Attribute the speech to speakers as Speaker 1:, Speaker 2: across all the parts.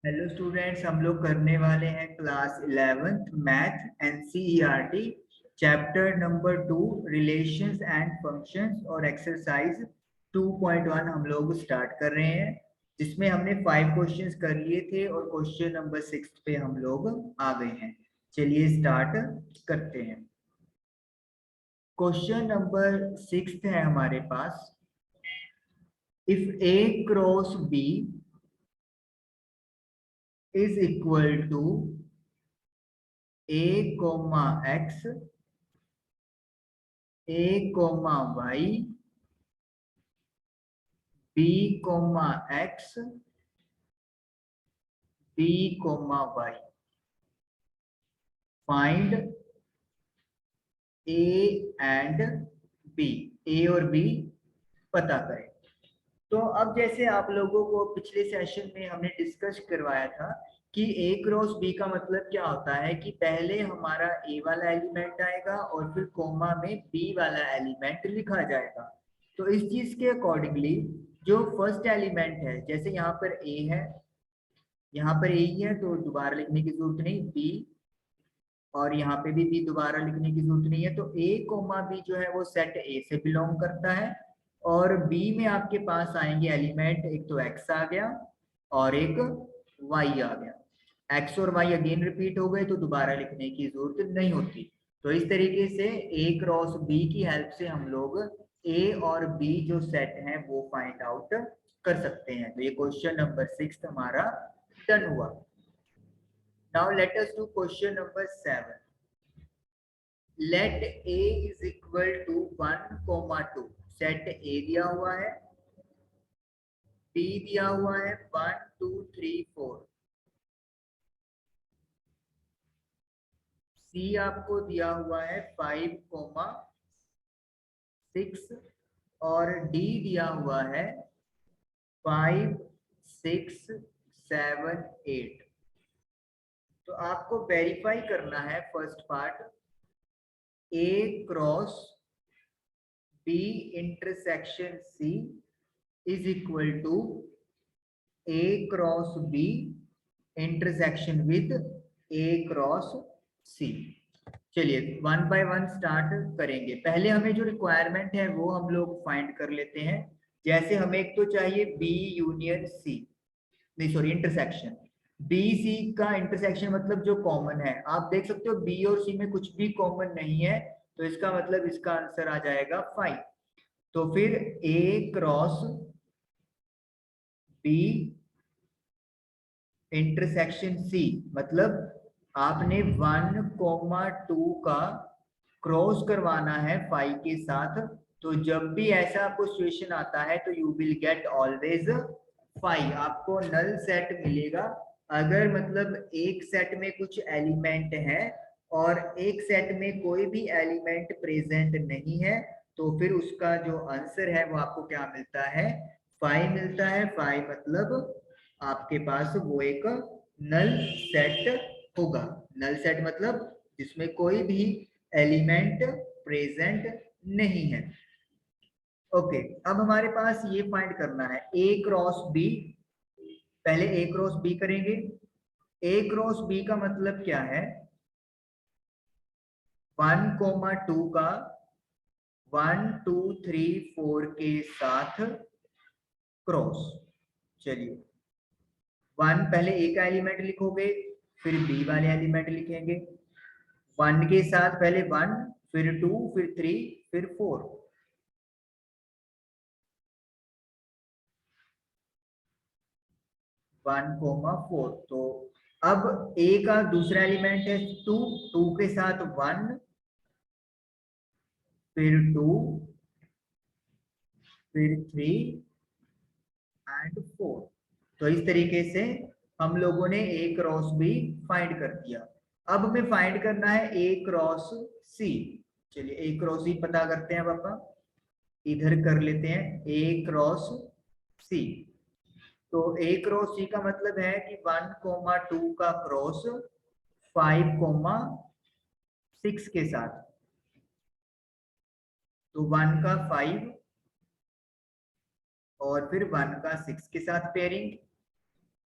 Speaker 1: Hello students, हम लोग करने वाले हैं class 11th math NCERT chapter number 2 relations and functions और एक्सरसाइज 2.1 हम लोग स्टार्ट कर रहे हैं, जिसमें हमने 5 क्वेश्चंस कर लिए थे और क्वेश्चन नंबर 6 पे हम लोग आ गए हैं। चलिए स्टार्ट करते हैं। क्वेश्चन नंबर 6 है हमारे पास। If A cross B is equal to a comma x, a comma y, b comma x, b comma y, find a and b, a और b पता करें। तो अब जैसे आप लोगों को पिछले सेशन में हमने डिस्कस करवाया था कि ए क्रॉस बी का मतलब क्या होता है कि पहले हमारा ए वाला एलिमेंट आएगा और फिर कोमा में बी वाला एलिमेंट लिखा जाएगा। तो इस चीज के अकॉर्डिंगली जो फर्स्ट एलिमेंट है, जैसे यहाँ पर ए है, यहाँ पर ए ही है तो दोबारा लिखने की जरूरत नहीं, बी, और यहाँ पे भी बी दोबारा लिखने की जरूरत नहीं है। तो ए कोमा बी जो है वो सेट ए से बिलोंग करता है और बी में आपके पास आएंगे एलिमेंट, एक तो एक्स आ गया और एक वाई आ गया। एक्स और वाई अगेन रिपीट हो गए तो दोबारा लिखने की जरूरत नहीं होती। तो इस तरीके से ए क्रॉस बी की हेल्प से हम लोग ए और बी जो सेट है वो फाइंड आउट कर सकते हैं। तो ये क्वेश्चन नंबर 6 हमारा डन हुआ। Now let us do question number 7. Let A is equal to 1, 2. Set A दिया हुआ है, B दिया हुआ है 1, 2, 3, 4, C आपको दिया हुआ है 5, 6 और D दिया हुआ है 5, 6, 7, 8। तो आपको वेरीफाई करना है first part, A cross B intersection C is equal to A cross B intersection with A cross C। चलिए वन बाय वन स्टार्ट करेंगे। पहले हमें जो रिक्वायरमेंट है वो हम लोग फाइंड कर लेते हैं। जैसे हमें एक तो चाहिए B यूनियन C, नहीं सॉरी इंटरसेक्शन, बी सी का इंटरसेक्शन मतलब जो कॉमन है। आप देख सकते हो बी और सी में कुछ भी कॉमन नहीं है, तो इसका मतलब इसका आंसर आ जाएगा 5। तो फिर ए क्रॉस बी इंटरसेक्शन सी, मतलब आपने 1, 2 का क्रॉस करवाना है 5 के साथ। तो जब भी ऐसा आपको सिचुएशन आता है तो यू विल गेट ऑलवेज 5, आपको नल सेट मिलेगा। अगर मतलब एक सेट में कुछ एलिमेंट है और एक सेट में कोई भी एलिमेंट प्रेजेंट नहीं है, तो फिर उसका जो आंसर है वो आपको क्या मिलता है, 5 मिलता है। 5 मतलब आपके पास वो एक नल सेट होगा। नल सेट मतलब जिसमें कोई भी एलिमेंट प्रेजेंट नहीं है। ओके, अब हमारे पास ये फाइंड करना है ए क्रॉस बी। पहले ए क्रॉस बी करेंगे। ए क्रॉस बी का मतलब क्या है, 1, 2 का 1, 2, 3, 4 के साथ क्रॉस। चलिए 1 पहले ए का एलिमेंट लिखोगे, फिर बी वाले एलिमेंट लिखेंगे। 1 के साथ पहले 1, फिर 2, फिर 3, फिर 4। 1, 4। तो अब ए का दूसरा एलिमेंट है 2, 2 के साथ 1, फिर 2, फिर 3 एंड 4। तो इस तरीके से हम लोगों ने ए क्रॉस बी फाइंड कर दिया। अब हमें फाइंड करना है ए क्रॉस सी। चलिए ए क्रॉस सी पता करते हैं पापा, इधर कर लेते हैं ए क्रॉस सी। तो ए क्रॉस सी का मतलब है कि 1, 2 का क्रॉस 5, 6 के साथ। तो 1 का 5 और फिर 1 का 6 के साथ पेयरिंग,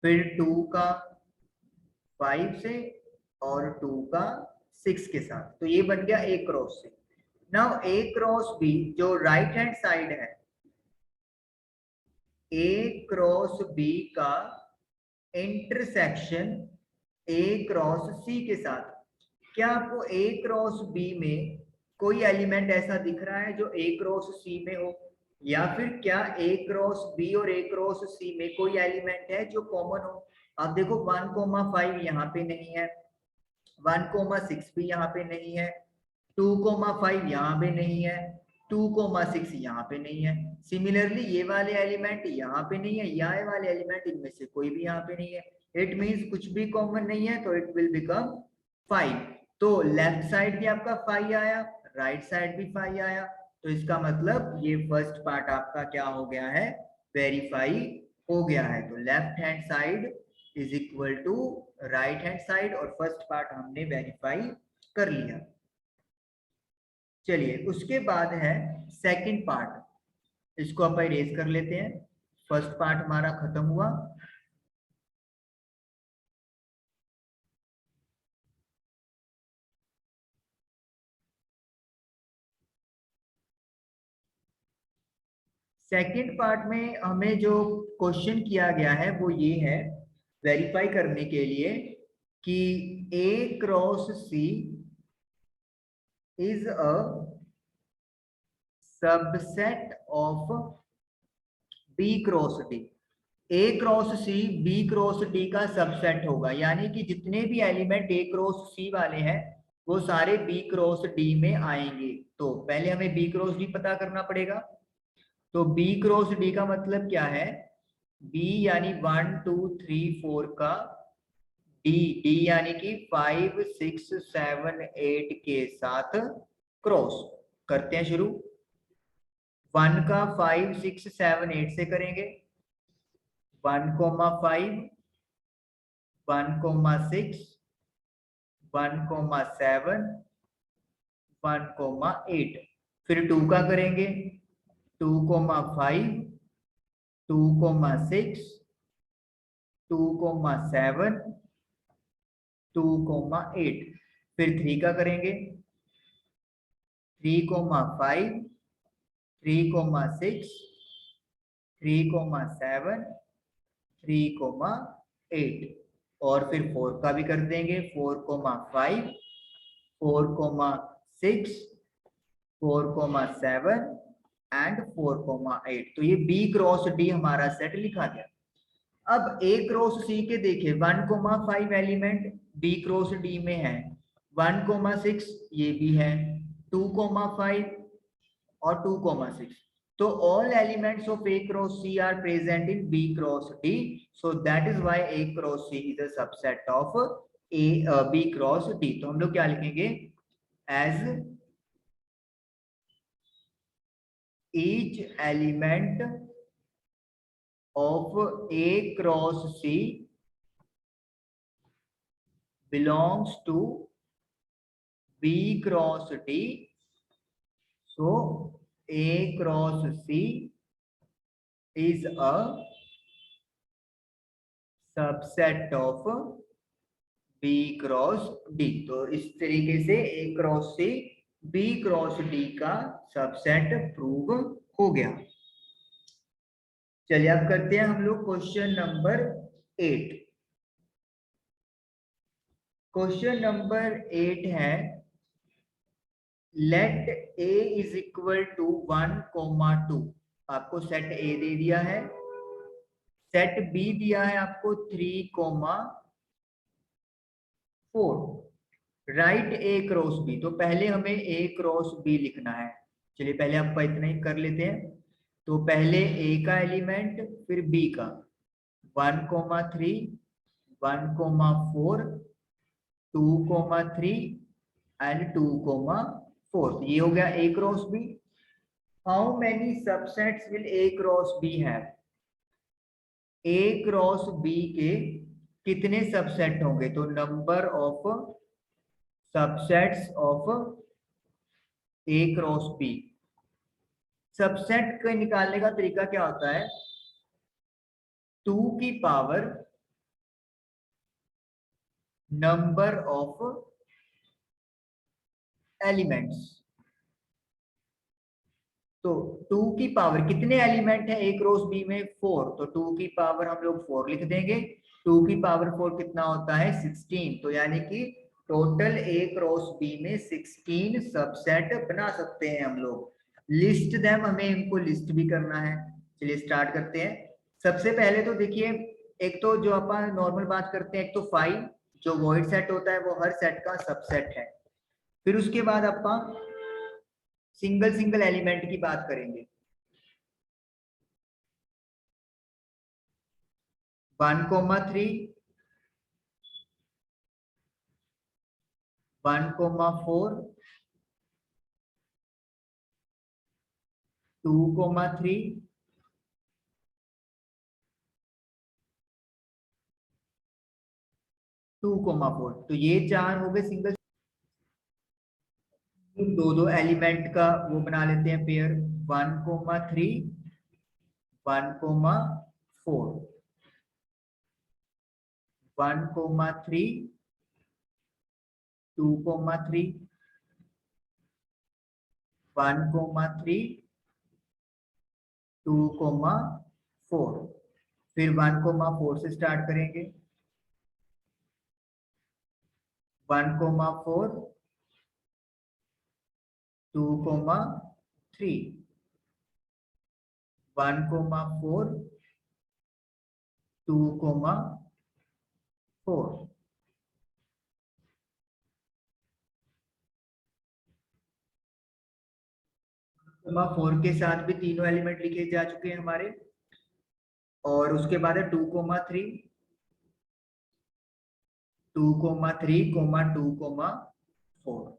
Speaker 1: फिर 2 का 5 से और 2 का 6 के साथ, तो ये बन गया A cross C। Now A cross B जो राइट हैंड साइड है, A क्रॉस B का इंटरसेक्शन A क्रॉस C के साथ, क्या आपको A क्रॉस B में कोई एलिमेंट ऐसा दिख रहा है जो A क्रॉस C में हो, या फिर क्या A क्रॉस B और A क्रॉस C में कोई एलिमेंट है जो कॉमन हो? आप देखो 1,5 यहाँ पे नहीं है, 1,6 भी यहाँ पे नहीं है, 2,5 यहाँ पे नहीं है, 2,6 यहाँ पे नहीं है। सिमिलरली ये वाले एलिमेंट यहाँ पे नहीं है, ये वाले एलिमेंट इनमें से कोई भी यहाँ पे नहीं है। इट मींस कुछ भी कॉमन नहीं है, तो इट विल बिकम 5। तो लेफ्ट साइड भी आपका 5 आया, राइट साइड भी 5 आया, तो इसका मतलब ये फर्स्ट पार्ट आपका क्या हो गया है, वेरीफाई हो गया है। तो left hand side is equal to right hand side, और फर्स्ट पार्ट हमने वेरीफाई कर लिया। चलिए उसके बाद है सेकंड पार्ट, इसको आप इरेज कर लेते हैं। फर्स्ट पार्ट हमारा खत्म हुआ। सेकंड पार्ट में हमें जो क्वेश्चन किया गया है वो ये है, वेरीफाई करने के लिए कि A cross C is a subset of B cross D। A cross C B cross D का सबसेट होगा, यानी कि जितने भी एलिमेंट A क्रॉस C वाले हैं वो सारे B क्रॉस D में आएंगे। तो पहले हमें B क्रॉस D पता करना पड़ेगा। तो B क्रॉस D का मतलब क्या है, B यानी 1 2 3 4 का D, D यानी कि 5 6 7 8 के साथ क्रॉस करते हैं शुरू। 1 का 5 6 7 8 से करेंगे, 1,5 1,6 1,7 1,8। फिर 2 का करेंगे, 2,5 2,6 2,7 2,8। फिर 3 का करेंगे, 3,5 3,6 3,7 3,8। और फिर 4 का भी कर देंगे, 4,5 4,6 4,7 एंड 4,8। तो ये B क्रॉस D हमारा सेट लिखा गया। अब A क्रॉस C के देखे 1,5 एलिमेंट B क्रॉस D में है, 1,6 ये भी है, 2,5 और 2,6। तो all elements of A cross C are present in B cross D, so that is why A cross C is a subset of B cross D। तो हम लोग क्या लिखेंगे, as each element of A cross C belongs to B cross D, so A cross C is a subset of B cross D। तो इस तरीके से A cross C B cross D का सबसेट प्रूव हो गया। चलिए अब करते हैं हम लोग क्वेश्चन नंबर 8। क्वेश्चन नंबर 8 है, let A is equal to 1,2। आपको सेट A दे दिया है, सेट B दिया है आपको 3,4। राइट A क्रॉस B, तो पहले हमें A क्रॉस B लिखना है। चलिए पहले आप इतना ही कर लेते हैं। तो पहले A का एलिमेंट फिर B का, 1,3 1,4 2,3 एंड 2,4। ये हो गया A cross B। How many subsets will A cross B have? A cross B के कितने सबसेट होंगे? तो number of subsets of A cross B। Subset को निकालने का तरीका क्या होता है, 2 की पावर नंबर ऑफ एलिमेंट्स। तो 2 की पावर कितने एलिमेंट है ए क्रॉस बी में? 4। तो 2 की पावर हम लोग 4 लिख देंगे। 2 की पावर 4 कितना होता है? 16। तो यानी कि टोटल ए क्रॉस बी में 16 सबसेट बना सकते हैं हम लोग। लिस्ट देम, हमें इनको लिस्ट भी करना है। चलिए स्टार्ट करते हैं। सबसे पहले तो देखिए, एक तो जो अपन नॉर्मल बात करते हैं, एक तो 5 जो वॉइड सेट होता है वो हर सेट का सबसेट है। फिर उसके बाद अपन सिंगल सिंगल एलिमेंट की बात करेंगे। 1,3, 1,4, 2,3, 2,4। तो ये चार हो गए सिंगल। दो दो एलिमेंट का वो बना लेते हैं पेयर। 1,3, 1,4, 1,3, 2,3, 1,3, 2,4। फिर 1,4 से स्टार्ट करेंगे। 1,4, 2,3, 1,4, 2,4। कॉमा 4 के साथ भी तीनों एलिमेंट लिखे जा चुके हैं हमारे। और उसके बाद है 2,3, 2,3, 2,4।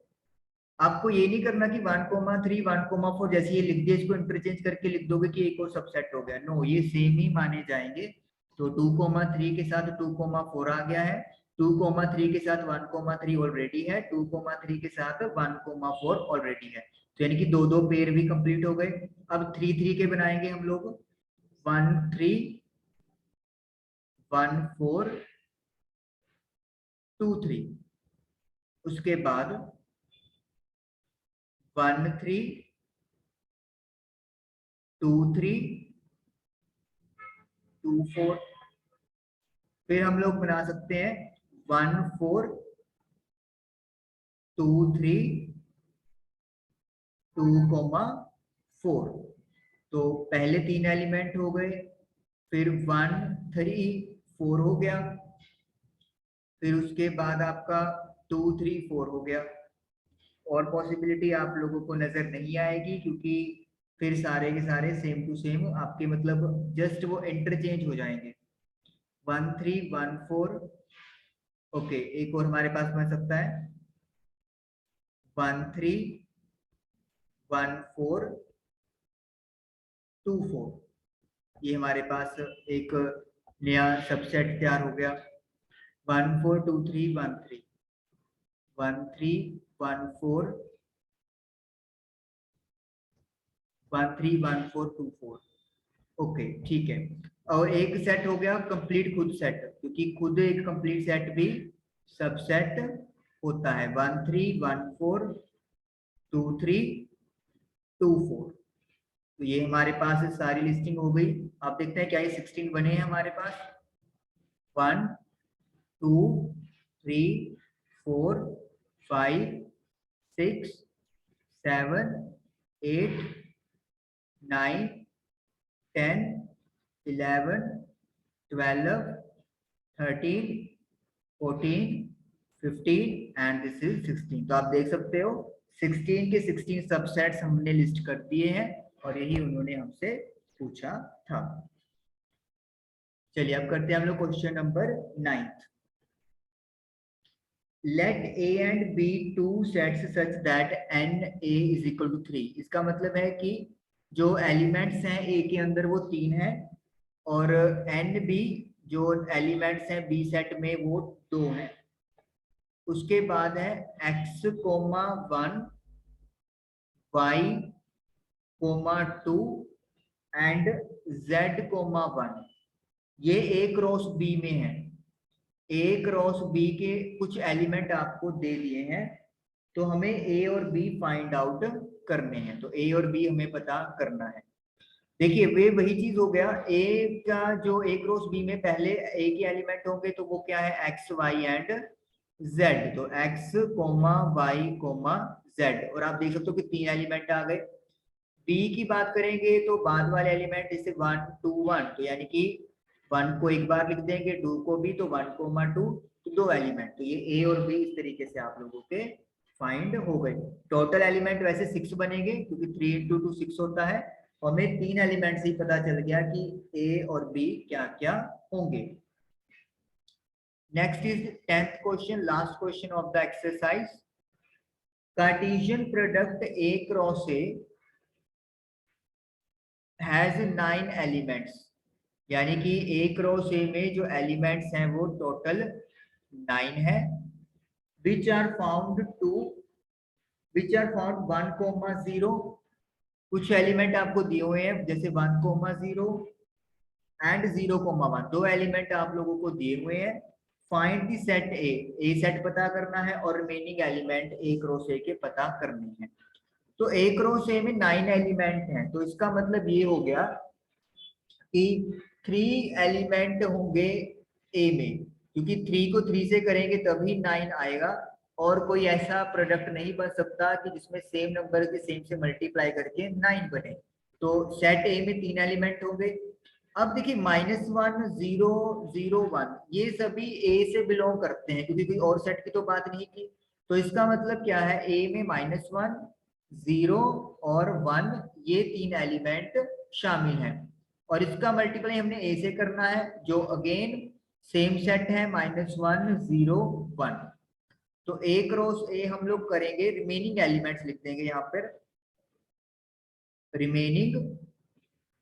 Speaker 1: आपको ये नहीं करना कि 1,3, 1,4 जैसे ये लिख दिया, इसको इंटरचेंज करके लिख दोगे कि एक और सबसेट हो गया। नो, ये सेम ही माने जाएंगे। तो 2,3 के साथ 2,4 आ गया है। 2,3 के साथ 1,3 ऑलरेडी है। 2,3 के साथ 1,4 ऑलरेडी है। तो यानी कि दो दो पेयर भी कंप्लीट हो गए। अब 3 के बनाएंगे हम लोग। 1,3, 1,4, 2,3। उसके बाद 1,3, 2,3, 2,4। फिर हम लोग बना सकते हैं 1,4, 2,3, 2,4। तो पहले तीन एलिमेंट हो गए। फिर 1,3,4 हो गया। फिर उसके बाद आपका 2,3,4 हो गया। और पॉसिबिलिटी आप लोगों को नजर नहीं आएगी, क्योंकि फिर सारे के सारे सेम टू सेम आपके मतलब जस्ट वो इंटरचेंज हो जाएंगे। 1,3,1,4। ओके, एक और हमारे पास बन सकता है 1,3,1,4,2,4। ये हमारे पास एक नया सबसेट तैयार हो गया। 1,4,2,3,1,3, 1,3,1,4, 1,3,1,4,2,4। ओके, ठीक है। और एक सेट हो गया कंप्लीट खुद सेट, क्योंकि खुद एक कंप्लीट सेट भी सबसेट होता है। 1,3,1,4,2,3,2,4। तो ये हमारे पास सारी लिस्टिंग हो गई। आप देखते हैं क्या ये 16 बने हैं हमारे पास। 1, 2, 3, 4, 5, 6, 7, 8, 9, 10, 11, 12, 13, 14, 15 एंड दिस इज 16। तो आप देख सकते हो 16 के 16 सबसेट्स हमने लिस्ट कर दिए हैं, और यही उन्होंने हमसे पूछा था। चलिए अब करते हैं हम लोग question number 9। Let A and B two sets such that n A is equal to 3। इसका मतलब है कि जो एलिमेंट्स हैं A के अंदर वो 3 है, और n B जो एलिमेंट्स हैं B सेट में वो 2 हैं। उसके बाद है x, 1, y, 2 एंड z, 1। ये A क्रॉस B में है। ए क्रॉस बी के कुछ एलिमेंट आपको दे दिए हैं, तो हमें ए और बी फाइंड आउट करने हैं। तो ए और बी हमें पता करना है। देखिए वे वही चीज हो गया, ए का जो ए क्रॉस बी में पहले ए के एलिमेंट होंगे तो वो क्या है, एक्स वाई एंड जेड। तो X comma Y comma Z, और आप देख सकते हो कि 3 एलिमेंट आ गए। बी की बात करेंगे तो बाद वाले एलिमेंट जैसे 1 2 1, तो यानी कि 1 को एक बार लिख देंगे, 2 को भी, तो 1 कोमा 2, तो 2 एलिमेंट। तो ये ए और बी इस तरीके से आप लोगों के फाइंड हो गए। टोटल एलिमेंट वैसे 6 बनेंगे क्योंकि 3 into 2 6 होता है, और हमें 3 एलिमेंट से ही पता चल गया कि ए और बी क्या क्या होंगे। Next is 10th question, last question of the exercise. Cartesian product A cross A has 9 elements, यानी कि ए क्रॉस ए में जो एलिमेंट्स हैं वो टोटल 9 है। विच आर फाउंड 1,0, कुछ एलिमेंट आपको दिए हुए हैं जैसे 1,0 एंड 0,1, 2 एलिमेंट आप लोगों को दिए हुए हैं। Find the set A set पता करना है और रिमेनिंग एलिमेंट ए क्रॉस ए के पता करने हैं। तो ए क्रॉस ए में 9 एलिमेंट हैं, तो इसका मतलब ये हो गया कि 3 एलिमेंट होंगे ए में, क्योंकि 3 को 3 से करेंगे तभी 9 आएगा, और कोई ऐसा प्रोडक्ट नहीं बन सकता कि जिसमें सेम नंबर के सेम से मल्टीप्लाई करके 9 बने। तो सेट ए में 3 एलिमेंट होंगे। अब देखिए -1 0 0 1 ये सभी ए से बिलोंग करते हैं, क्योंकि कोई और सेट की तो बात नहीं की। तो इसका मतलब क्या है, ए में -1 0 और 1 ये 3 एलिमेंट शामिल हैं, और इसका मल्टीप्लाई हमने ए से करना है जो अगेन सेम सेट है -1 0 1। तो ए क्रॉस ए हम लोग करेंगे, रिमेनिंग एलिमेंट्स लिख देंगे यहाँ पर, रिमेनिंग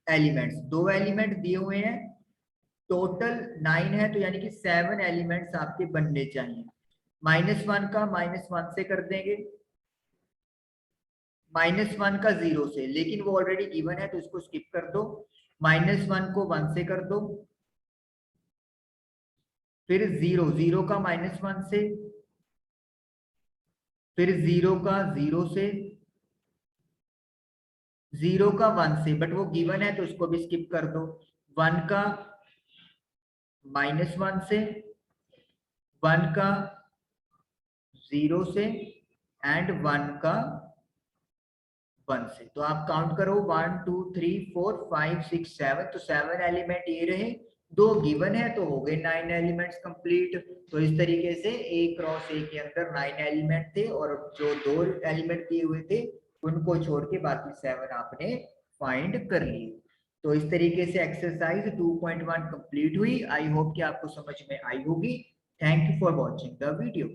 Speaker 1: एलिमेंट्स 2 एलिमेंट दिए हुए हैं, टोटल 9 है, तो यानी कि 7 एलिमेंट्स आपके बनने चाहिए। -1 का -1 से कर देंगे, -1 का 0 से, लेकिन वो ऑलरेडी गिवन है तो इसको स्किप कर दो। -1 को 1 से कर दो, फिर 0 का -1 से, फिर 0 का 0 से, 0 का 1 से, बट वो गिवन है तो इसको भी स्किप कर दो। 1 का -1 से, 1 का 0 से, एंड 1 का 1 से। तो आप काउंट करो 1 2 3 4 5 6 7, तो 7 एलिमेंट ये रहे, 2 गिवन है तो हो गए 9 एलिमेंट्स कंप्लीट। तो इस तरीके से ए क्रॉस ए के अंदर 9 एलिमेंट थे, और जो 2 एलिमेंट दिए हुए थे उनको छोड़ के बाकी 7 आपने फाइंड कर लिए। तो इस तरीके से एक्सरसाइज 2.1 कंप्लीट हुई। आई होप कि आपको समझ में आई होगी। Thank you for watching the video.